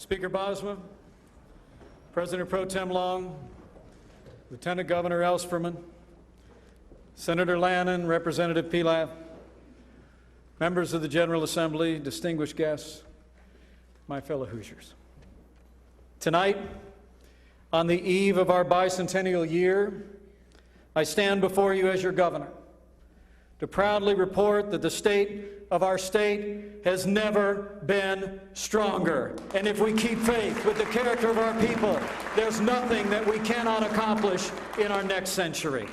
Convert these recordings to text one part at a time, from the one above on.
Speaker Bosma, President Pro Tem Long, Lieutenant Governor Ellspermann, Senator Lannon, Representative Pilaf, members of the General Assembly, distinguished guests, my fellow Hoosiers. Tonight, on the eve of our bicentennial year, I stand before you as your governor to proudly report that the state of our state has never been stronger. And if we keep faith with the character of our people, there's nothing that we cannot accomplish in our next century.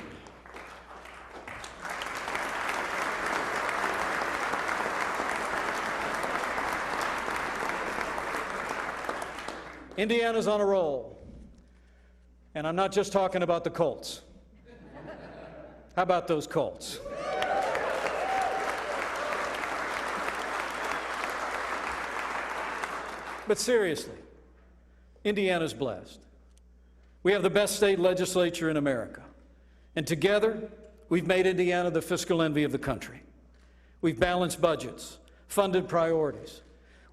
Indiana's on a roll. And I'm not just talking about the Colts. How about those Colts? But seriously, Indiana's blessed. We have the best state legislature in America. And together, we've made Indiana the fiscal envy of the country. We've balanced budgets, funded priorities.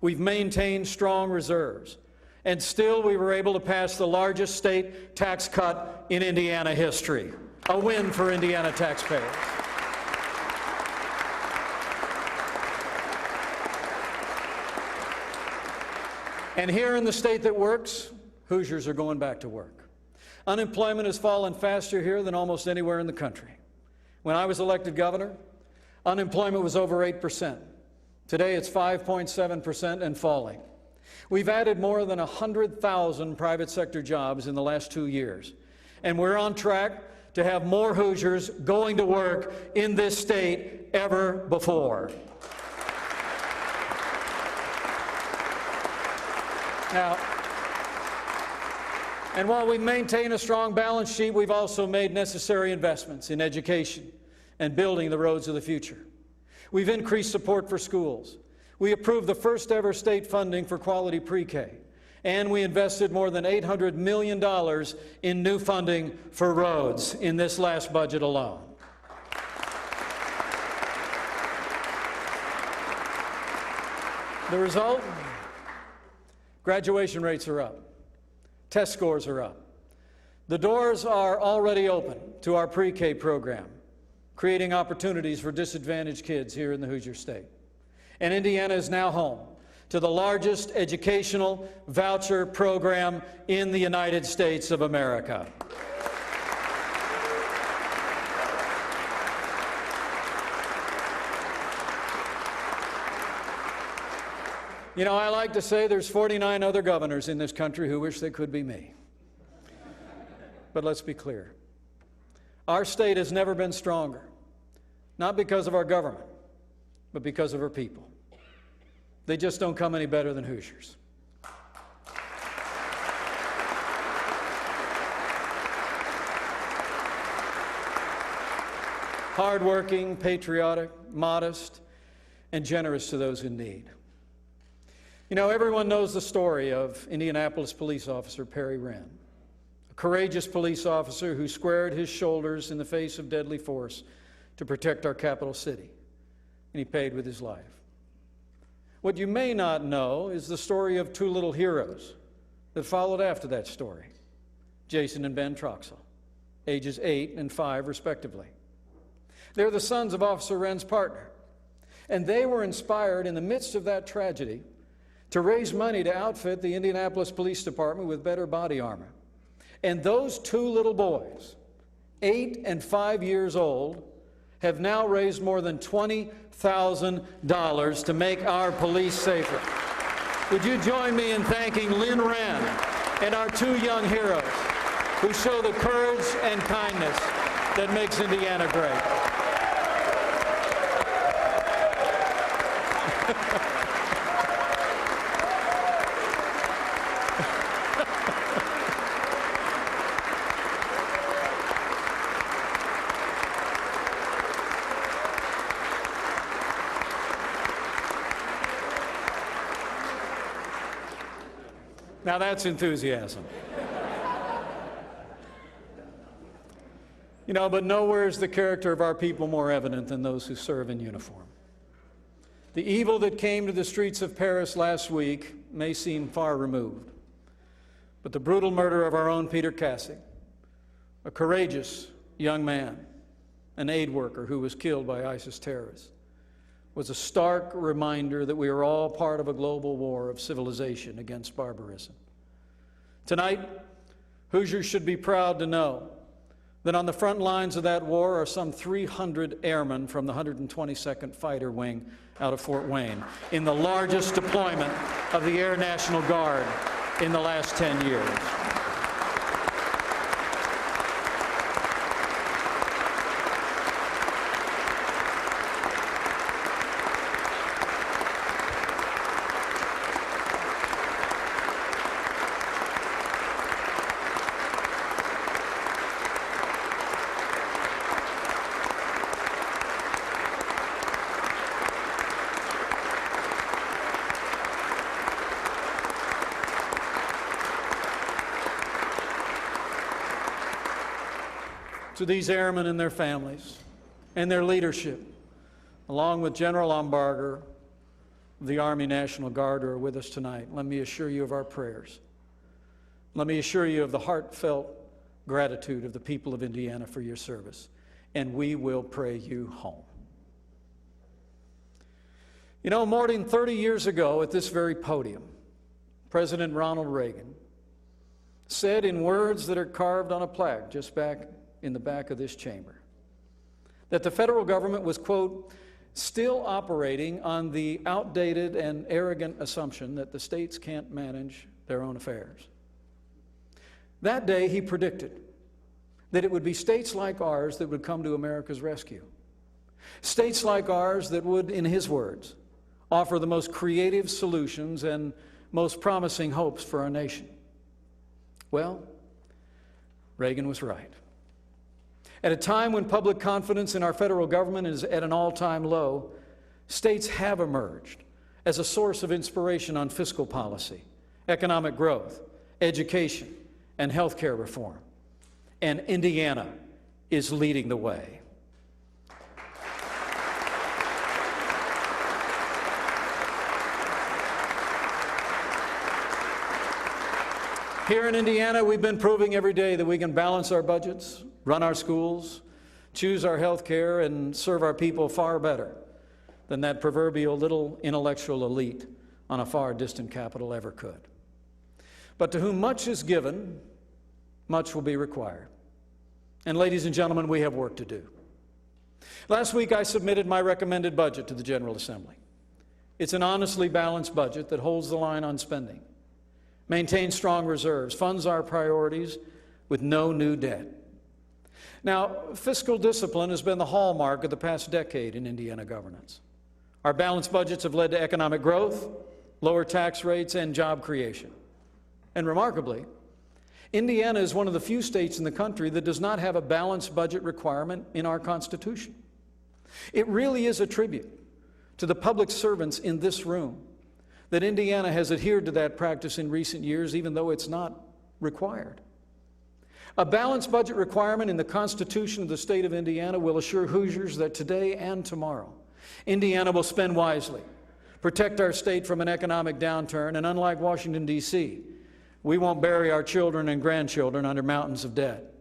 We've maintained strong reserves. And still, we were able to pass the largest state tax cut in Indiana history. A win for Indiana taxpayers. And here in the state that works, Hoosiers are going back to work. Unemployment has fallen faster here than almost anywhere in the country. When I was elected governor, unemployment was over 8%. Today it's 5.7% and falling. We've added more than 100,000 private sector jobs in the last 2 years. And we're on track to have more Hoosiers going to work in this state ever before. Now, and while we maintain a strong balance sheet, we've also made necessary investments in education and building the roads of the future. We've increased support for schools. We approved the first ever state funding for quality pre-K. And we invested more than $800 million in new funding for roads in this last budget alone. The result? Graduation rates are up. Test scores are up. The doors are already open to our pre-K program, creating opportunities for disadvantaged kids here in the Hoosier State. And Indiana is now home to the largest educational voucher program in the United States of America. You know, I like to say there's 49 other governors in this country who wish they could be me. But let's be clear. Our state has never been stronger, not because of our government, but because of our people. They just don't come any better than Hoosiers. Hardworking, patriotic, modest, and generous to those in need. You know, everyone knows the story of Indianapolis police officer Perry Wren, a courageous police officer who squared his shoulders in the face of deadly force to protect our capital city, and he paid with his life. What you may not know is the story of two little heroes that followed after that story, Jason and Ben Troxell, ages 8 and 5 respectively. They're the sons of Officer Wren's partner, and they were inspired in the midst of that tragedy to raise money to outfit the Indianapolis Police Department with better body armor. And those two little boys, 8 and 5 years old, have now raised more than $20,000 to make our police safer. Would you join me in thanking Lynn Wren and our two young heroes who show the courage and kindness that makes Indiana great? Now that's enthusiasm. You know, but nowhere is the character of our people more evident than those who serve in uniform. The evil that came to the streets of Paris last week may seem far removed, but the brutal murder of our own Peter Cassie, a courageous young man, an aid worker who was killed by ISIS terrorists, was a stark reminder that we are all part of a global war of civilization against barbarism. Tonight, Hoosiers should be proud to know that on the front lines of that war are some 300 airmen from the 122nd Fighter Wing out of Fort Wayne, in the largest deployment of the Air National Guard in the last 10 years. To these airmen and their families and their leadership, along with General Umbarger of the Army National Guard who are with us tonight, let me assure you of our prayers. Let me assure you of the heartfelt gratitude of the people of Indiana for your service, and we will pray you home. You know, more than 30 years ago at this very podium, President Ronald Reagan said in words that are carved on a plaque just back in the back of this chamber, that the federal government was, quote, still operating on the outdated and arrogant assumption that the states can't manage their own affairs. That day he predicted that it would be states like ours that would come to America's rescue. States like ours that would, in his words, offer the most creative solutions and most promising hopes for our nation. Well, Reagan was right. At a time when public confidence in our federal government is at an all-time low, states have emerged as a source of inspiration on fiscal policy, economic growth, education, and health care reform. And Indiana is leading the way. Here in Indiana, we've been proving every day that we can balance our budgets, run our schools, choose our health care, and serve our people far better than that proverbial little intellectual elite on a far distant capital ever could. But to whom much is given, much will be required. And ladies and gentlemen, we have work to do. Last week I submitted my recommended budget to the General Assembly. It's an honestly balanced budget that holds the line on spending, maintains strong reserves, funds our priorities with no new debt. Now, fiscal discipline has been the hallmark of the past decade in Indiana governance. Our balanced budgets have led to economic growth, lower tax rates, and job creation. And remarkably, Indiana is one of the few states in the country that does not have a balanced budget requirement in our Constitution. It really is a tribute to the public servants in this room that Indiana has adhered to that practice in recent years, even though it's not required. A balanced budget requirement in the Constitution of the state of Indiana will assure Hoosiers that today and tomorrow, Indiana will spend wisely, protect our state from an economic downturn, and unlike Washington, D.C., we won't bury our children and grandchildren under mountains of debt.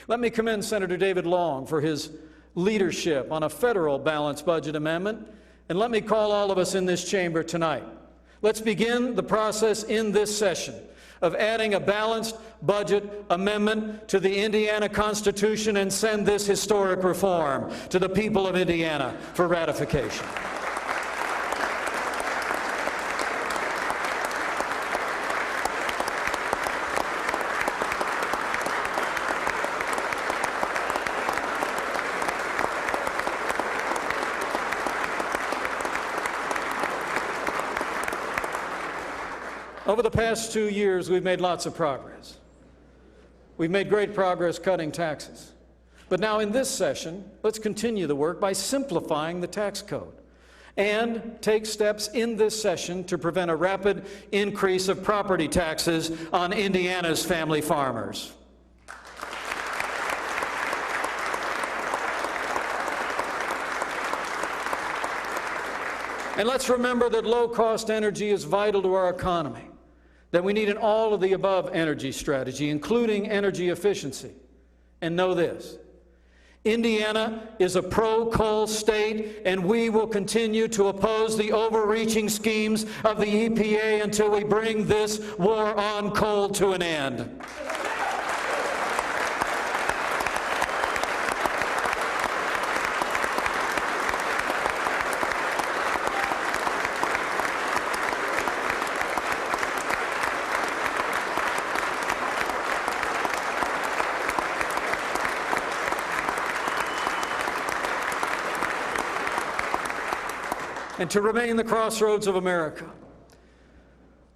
Let me commend Senator David Long for his leadership on a federal balanced budget amendment, and let me call all of us in this chamber tonight. Let's begin the process in this session of adding a balanced budget amendment to the Indiana Constitution and send this historic reform to the people of Indiana for ratification. Over the past 2 years, we've made lots of progress. We've made great progress cutting taxes. But now in this session, let's continue the work by simplifying the tax code and take steps in this session to prevent a rapid increase of property taxes on Indiana's family farmers. And let's remember that low-cost energy is vital to our economy, that we need an all-of-the-above energy strategy, including energy efficiency. And know this, Indiana is a pro-coal state, and we will continue to oppose the overreaching schemes of the EPA until we bring this war on coal to an end. And to remain the crossroads of America,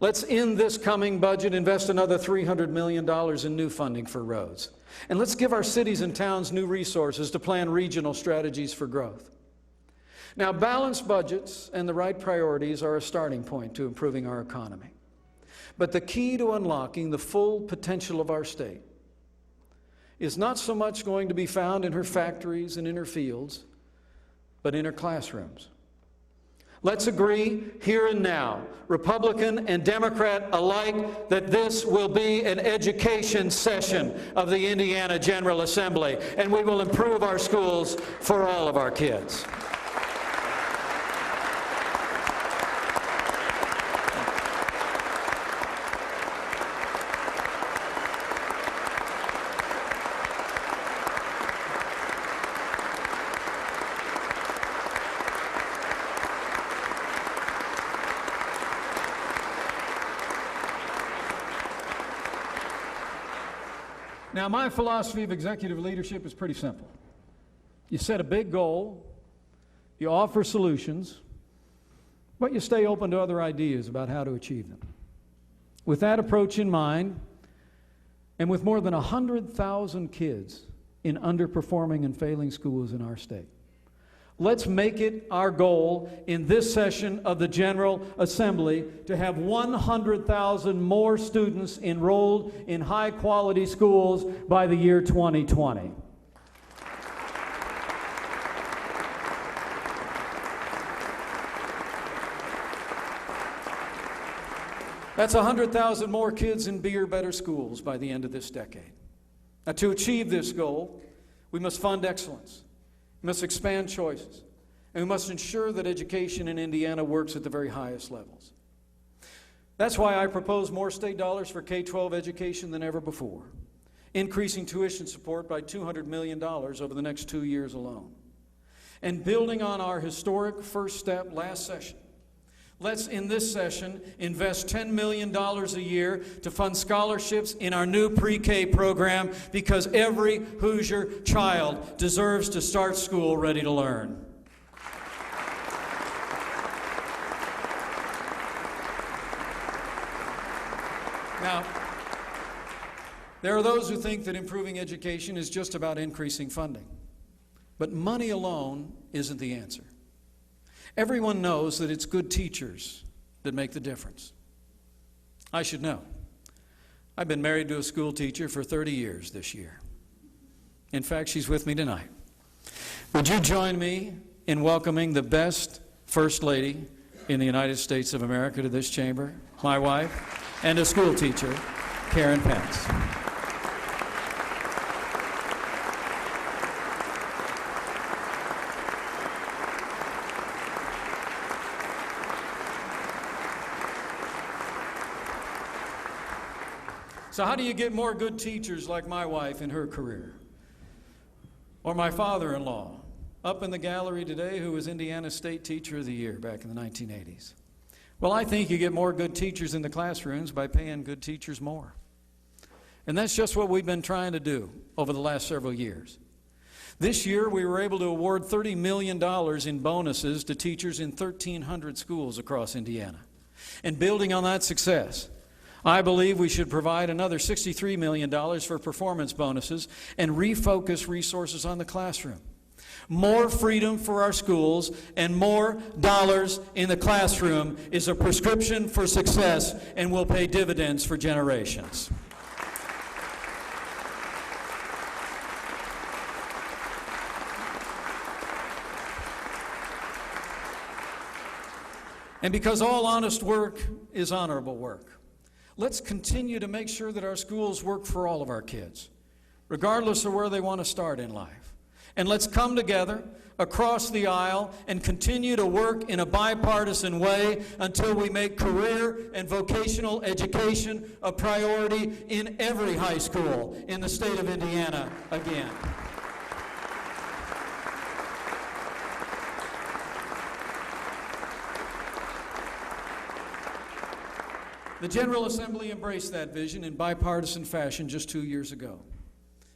let's, in this coming budget, invest another $300 million in new funding for roads. And let's give our cities and towns new resources to plan regional strategies for growth. Now, balanced budgets and the right priorities are a starting point to improving our economy. But the key to unlocking the full potential of our state is not so much going to be found in her factories and in her fields, but in her classrooms. Let's agree here and now, Republican and Democrat alike, that this will be an education session of the Indiana General Assembly, and we will improve our schools for all of our kids. Now, my philosophy of executive leadership is pretty simple. You set a big goal, you offer solutions, but you stay open to other ideas about how to achieve them. With that approach in mind, and with more than 100,000 kids in underperforming and failing schools in our state, let's make it our goal in this session of the General Assembly to have 100,000 more students enrolled in high-quality schools by the year 2020. That's 100,000 more kids in bigger, better schools by the end of this decade. Now, to achieve this goal, we must fund excellence. We must expand choices, and we must ensure that education in Indiana works at the very highest levels. That's why I propose more state dollars for K-12 education than ever before, increasing tuition support by $200 million over the next 2 years alone. And building on our historic first step last session, let's, in this session, invest $10 million a year to fund scholarships in our new pre-K program, because every Hoosier child deserves to start school ready to learn. Now, there are those who think that improving education is just about increasing funding. But money alone isn't the answer. Everyone knows that it's good teachers that make the difference. I should know. I've been married to a school teacher for 30 years this year. In fact, she's with me tonight. Would you join me in welcoming the best First Lady in the United States of America to this chamber, my wife, and a school teacher, Karen Pence. So how do you get more good teachers like my wife in her career? Or my father-in-law, up in the gallery today, who was Indiana State Teacher of the Year back in the 1980s. Well, I think you get more good teachers in the classrooms by paying good teachers more. And that's just what we've been trying to do over the last several years. This year, we were able to award $30 million in bonuses to teachers in 1,300 schools across Indiana. And building on that success, I believe we should provide another $63 million for performance bonuses and refocus resources on the classroom. More freedom for our schools and more dollars in the classroom is a prescription for success and will pay dividends for generations. And because all honest work is honorable work, let's continue to make sure that our schools work for all of our kids, regardless of where they want to start in life. And let's come together across the aisle and continue to work in a bipartisan way until we make career and vocational education a priority in every high school in the state of Indiana again. The General Assembly embraced that vision in bipartisan fashion just 2 years ago.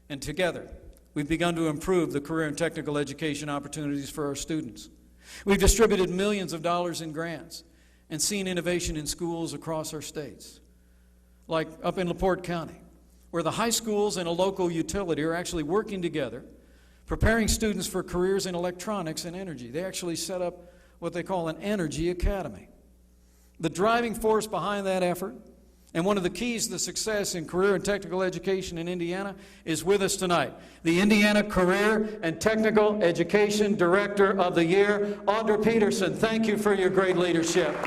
And together, we've begun to improve the career and technical education opportunities for our students. We've distributed millions of dollars in grants and seen innovation in schools across our states. Like up in LaPorte County, where the high schools and a local utility are actually working together, preparing students for careers in electronics and energy. They actually set up what they call an energy academy. The driving force behind that effort, and one of the keys to success in career and technical education in Indiana, is with us tonight. The Indiana Career and Technical Education Director of the Year, Audra Peterson. Thank you for your great leadership.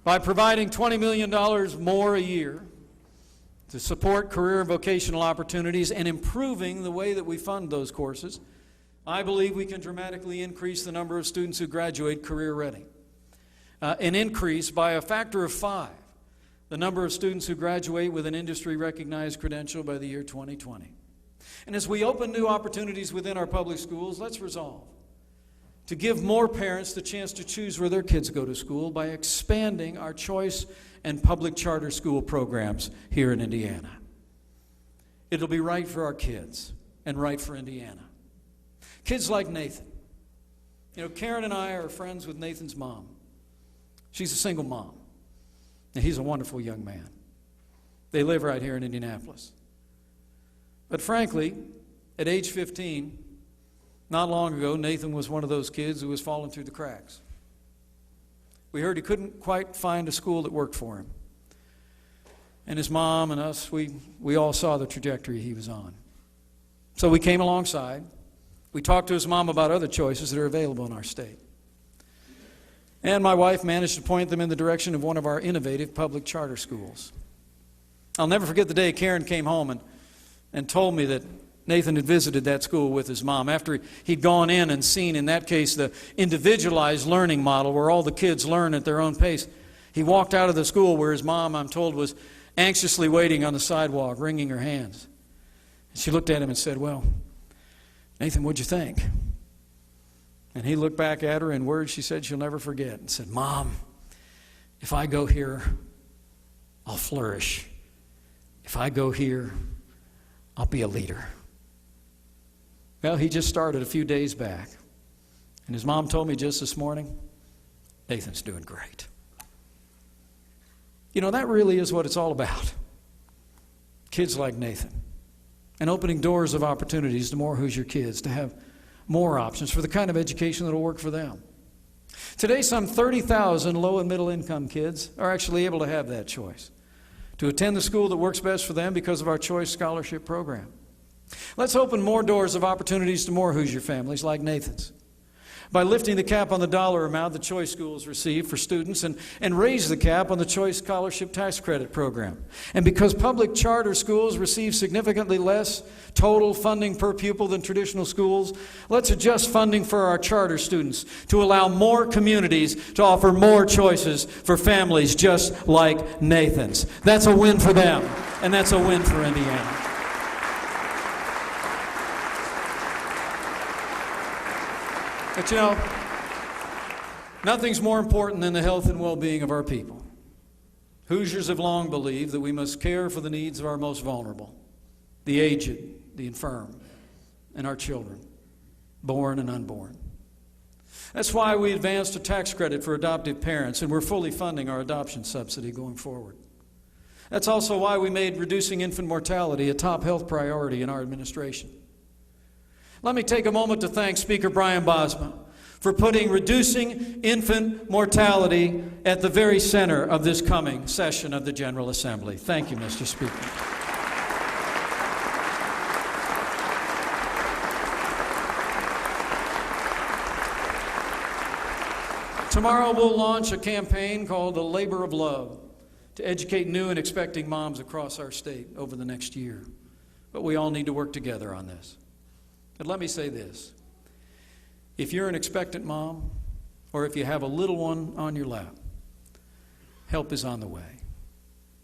By providing $20 million more a year to support career and vocational opportunities and improving the way that we fund those courses, I believe we can dramatically increase the number of students who graduate career ready. An increase by a factor of 5, the number of students who graduate with an industry-recognized credential by the year 2020. And as we open new opportunities within our public schools, let's resolve to give more parents the chance to choose where their kids go to school by expanding our choice and public charter school programs here in Indiana. It'll be right for our kids and right for Indiana. Kids like Nathan. You know, Karen and I are friends with Nathan's mom. She's a single mom, and he's a wonderful young man. They live right here in Indianapolis. But frankly, at age 15, not long ago, Nathan was one of those kids who was falling through the cracks. We heard he couldn't quite find a school that worked for him. And his mom and us, we all saw the trajectory he was on. So we came alongside. We talked to his mom about other choices that are available in our state. And my wife managed to point them in the direction of one of our innovative public charter schools. I'll never forget the day Karen came home and told me that Nathan had visited that school with his mom. After he'd gone in and seen, in that case, the individualized learning model where all the kids learn at their own pace, he walked out of the school where his mom, I'm told, was anxiously waiting on the sidewalk, wringing her hands. And she looked at him and said, "Well, Nathan, what'd you think?" And he looked back at her in words she said she'll never forget and said, "Mom, if I go here, I'll flourish. If I go here, I'll be a leader." Well, he just started a few days back. And his mom told me just this morning, Nathan's doing great. You know, that really is what it's all about. Kids like Nathan. And opening doors of opportunities to more Hoosier kids to have more options for the kind of education that will work for them. Today, some 30,000 low and middle income kids are actually able to have that choice, to attend the school that works best for them because of our Choice Scholarship Program. Let's open more doors of opportunities to more Hoosier families like Nathan's by lifting the cap on the dollar amount the Choice schools receive for students and raise the cap on the Choice Scholarship Tax Credit Program. And because public charter schools receive significantly less total funding per pupil than traditional schools, let's adjust funding for our charter students to allow more communities to offer more choices for families just like Nathan's. That's a win for them, and that's a win for Indiana. But you know, nothing's more important than the health and well-being of our people. Hoosiers have long believed that we must care for the needs of our most vulnerable, the aged, the infirm, and our children, born and unborn. That's why we advanced a tax credit for adoptive parents, and we're fully funding our adoption subsidy going forward. That's also why we made reducing infant mortality a top health priority in our administration. Let me take a moment to thank Speaker Brian Bosma for putting reducing infant mortality at the very center of this coming session of the General Assembly. Thank you, Mr. Speaker. Tomorrow we'll launch a campaign called The Labor of Love to educate new and expecting moms across our state over the next year. But we all need to work together on this. But let me say this. If you're an expectant mom, or if you have a little one on your lap, help is on the way.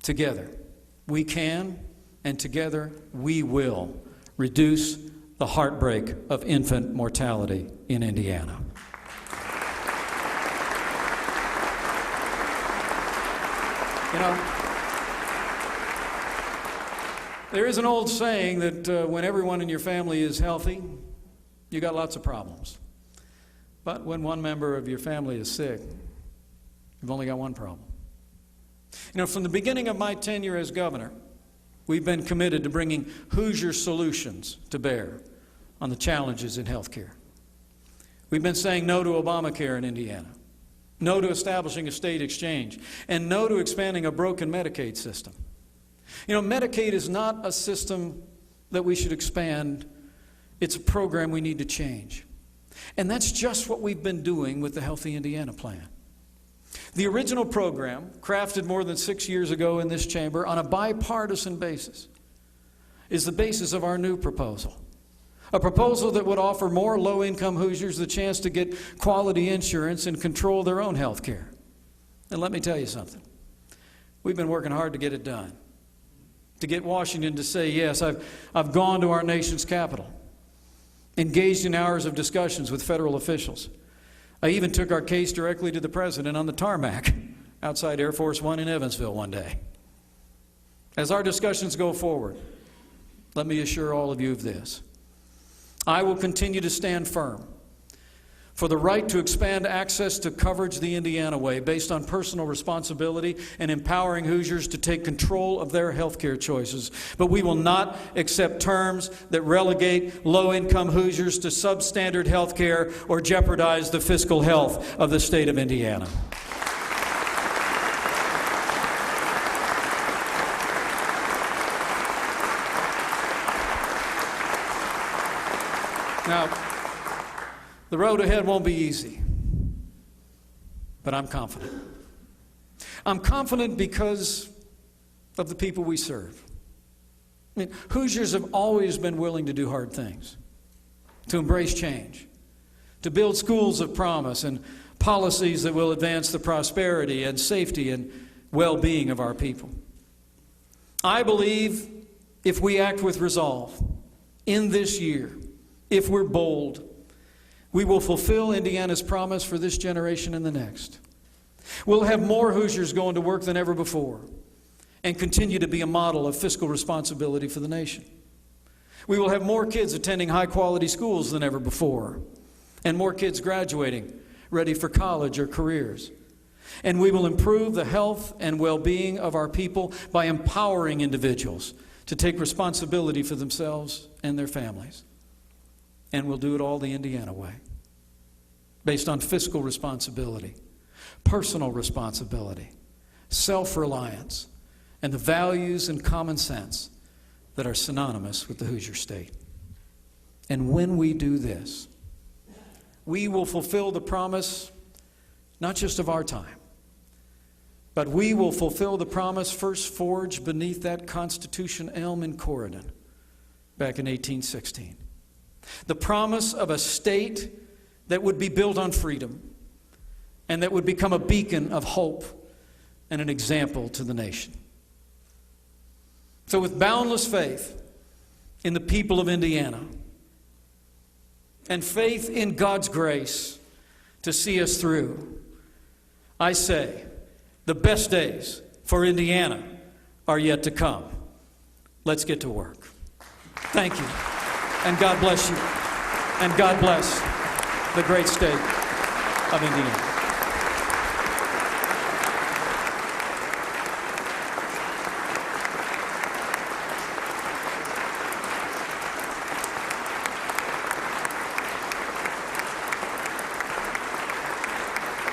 Together, we can, and together we will reduce the heartbreak of infant mortality in Indiana. You know, there is an old saying that when everyone in your family is healthy, you got lots of problems. But when one member of your family is sick, you've only got one problem. You know, from the beginning of my tenure as governor, we've been committed to bringing Hoosier solutions to bear on the challenges in health care. We've been saying no to Obamacare in Indiana, no to establishing a state exchange, and no to expanding a broken Medicaid system. You know, Medicaid is not a system that we should expand. It's a program we need to change. And that's just what we've been doing with the Healthy Indiana Plan. The original program, crafted more than 6 years ago in this chamber on a bipartisan basis, is the basis of our new proposal. A proposal that would offer more low-income Hoosiers the chance to get quality insurance and control their own health care. And let me tell you something. We've been working hard to get it done. To get Washington to say, yes, I've gone to our nation's capital, engaged in hours of discussions with federal officials. I even took our case directly to the president on the tarmac outside Air Force One in Evansville one day. As our discussions go forward, let me assure all of you of this. I will continue to stand firm for the right to expand access to coverage the Indiana way based on personal responsibility and empowering Hoosiers to take control of their health care choices. But we will not accept terms that relegate low-income Hoosiers to substandard health care or jeopardize the fiscal health of the state of Indiana. Now, the road ahead won't be easy, but I'm confident. I'm confident because of the people we serve. I mean, Hoosiers have always been willing to do hard things, to embrace change, to build schools of promise and policies that will advance the prosperity and safety and well-being of our people. I believe if we act with resolve in this year, if we're bold, we will fulfill Indiana's promise for this generation and the next. We'll have more Hoosiers going to work than ever before and continue to be a model of fiscal responsibility for the nation. We will have more kids attending high-quality schools than ever before and more kids graduating, ready for college or careers. And we will improve the health and well-being of our people by empowering individuals to take responsibility for themselves and their families. And we'll do it all the Indiana way, based on fiscal responsibility, personal responsibility, self-reliance, and the values and common sense that are synonymous with the Hoosier State. And when we do this, we will fulfill the promise not just of our time, but we will fulfill the promise first forged beneath that Constitution elm in Corydon back in 1816. The promise of a state that would be built on freedom and that would become a beacon of hope and an example to the nation. So with boundless faith in the people of Indiana and faith in God's grace to see us through, I say the best days for Indiana are yet to come. Let's get to work. Thank you. And God bless you. And God bless the great state of Indiana.